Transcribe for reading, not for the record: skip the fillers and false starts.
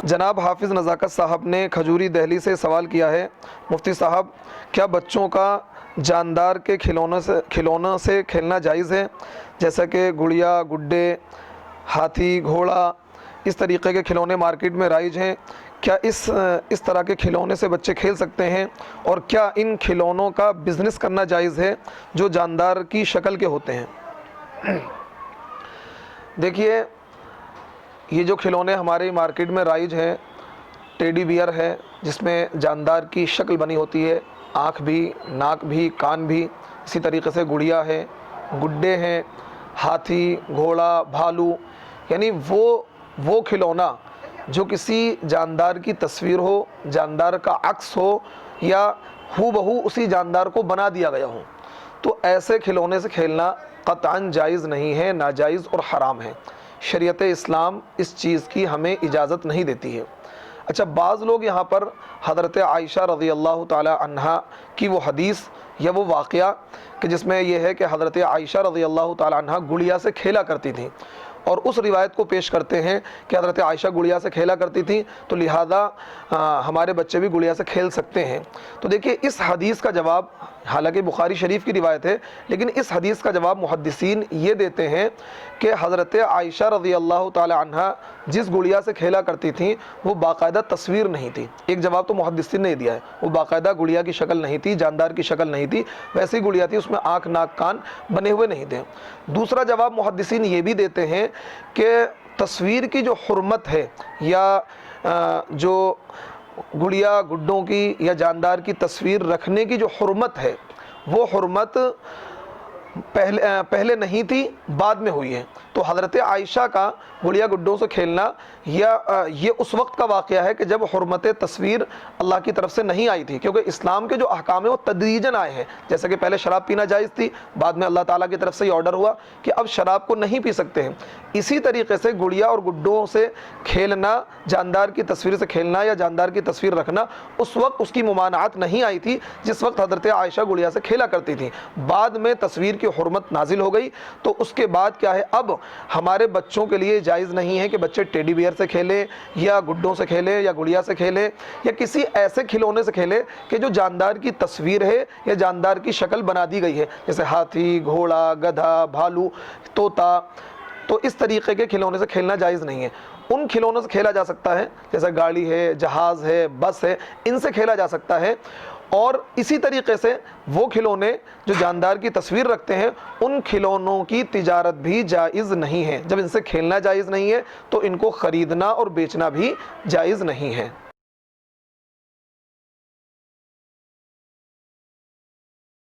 جناب حافظ نزاکت صاحب نے کھجوری دہلی سے سوال کیا ہے، مفتی صاحب کیا بچوں کا جاندار کے کھلونوں سے کھیلنا جائز ہے؟ جیسا کہ گڑیا، گڈے، ہاتھی، گھوڑا، اس طریقے کے کھلونے مارکیٹ میں رائج ہیں، کیا اس طرح کے کھلونے سے بچے کھیل سکتے ہیں؟ اور کیا ان کھلونوں کا بزنس کرنا جائز ہے جو جاندار کی شکل کے ہوتے ہیں؟ دیکھیے، یہ جو کھلونے ہمارے مارکیٹ میں رائج ہیں، ٹیڈی بیئر ہے جس میں جاندار کی شکل بنی ہوتی ہے، آنکھ بھی، ناک بھی، کان بھی، اسی طریقے سے گڑیا ہے، گڈے ہیں، ہاتھی، گھوڑا، بھالو، یعنی وہ کھلونا جو کسی جاندار کی تصویر ہو، جاندار کا عکس ہو، یا ہو بہو اسی جاندار کو بنا دیا گیا ہو، تو ایسے کھلونے سے کھیلنا قطعاً جائز نہیں ہے، ناجائز اور حرام ہے۔ شریعت اسلام اس چیز کی ہمیں اجازت نہیں دیتی ہے۔ اچھا، بعض لوگ یہاں پر حضرت عائشہ رضی اللہ تعالی عنہا کی وہ حدیث یا وہ واقعہ کہ جس میں یہ ہے کہ حضرت عائشہ رضی اللہ تعالی عنہا گڑیا سے کھیلا کرتی تھیں، اور اس روایت کو پیش کرتے ہیں کہ حضرت عائشہ گڑیا سے کھیلا کرتی تھیں تو لہذا ہمارے بچے بھی گڑیا سے کھیل سکتے ہیں۔ تو دیکھیے، اس حدیث کا جواب، حالانکہ بخاری شریف کی روایت ہے، لیکن اس حدیث کا جواب محدثین یہ دیتے ہیں کہ حضرت عائشہ رضی اللہ تعالی عنہا جس گڑیا سے کھیلا کرتی تھیں وہ باقاعدہ تصویر نہیں تھی۔ ایک جواب تو محدثین نے دیا ہے، وہ باقاعدہ گڑیا کی شکل نہیں تھی، جاندار کی شکل نہیں تھی، ویسی گڑیا تھی، اس میں آنکھ، ناک، کان بنے ہوئے نہیں تھے۔ دوسرا جواب محدثین یہ بھی دیتے ہیں کہ تصویر کی جو حرمت ہے، یا جو گڑیا گڈوں کی یا جاندار کی تصویر رکھنے کی جو حرمت ہے، وہ حرمت پہلے نہیں تھی، بعد میں ہوئی ہے۔ تو حضرت عائشہ کا گڑیا گڈوں سے کھیلنا یہ اس وقت کا واقعہ ہے کہ جب حرمت تصویر اللہ کی طرف سے نہیں آئی تھی، کیونکہ اسلام کے جو احکام ہیں وہ تدریجاً آئے ہیں۔ جیسا کہ پہلے شراب پینا جائز تھی، بعد میں اللہ تعالیٰ کی طرف سے یہ آرڈر ہوا کہ اب شراب کو نہیں پی سکتے ہیں۔ اسی طریقے سے گڑیا اور گڈوں سے کھیلنا، جاندار کی تصویر سے کھیلنا یا جاندار کی تصویر رکھنا، اس وقت اس کی ممانعت نہیں آئی تھی جس وقت حضرت عائشہ گڑیا سے کھیلا کرتی تھی۔ بعد میں تصویر کی حرمت نازل ہو گئی، تو اس کے بعد کیا ہے، اب ہمارے بچوں کے لیے جائز نہیں ہے کہ بچے ٹیڈی بیئر سے کھیلیں، یا گڈوں سے کھیلیں، یا گڑیا سے کھیلیں، یا کسی ایسے کھلونے سے کھیلیں کہ جو جاندار کی تصویر ہے یا جاندار کی شکل بنا دی گئی ہے، جیسے ہاتھی، گھوڑا، گدھا، بھالو، طوطا۔ تو اس طریقے کے کھلونے سے کھیلنا جائز نہیں ہے۔ ان کھلونوں سے کھیلا جا سکتا ہے جیسے گاڑی ہے، جہاز ہے، بس ہے، ان سے کھیلا جا سکتا ہے۔ اور اسی طریقے سے وہ کھلونے جو جاندار کی تصویر رکھتے ہیں، ان کھلونوں کی تجارت بھی جائز نہیں ہے۔ جب ان سے کھیلنا جائز نہیں ہے تو ان کو خریدنا اور بیچنا بھی جائز نہیں ہے۔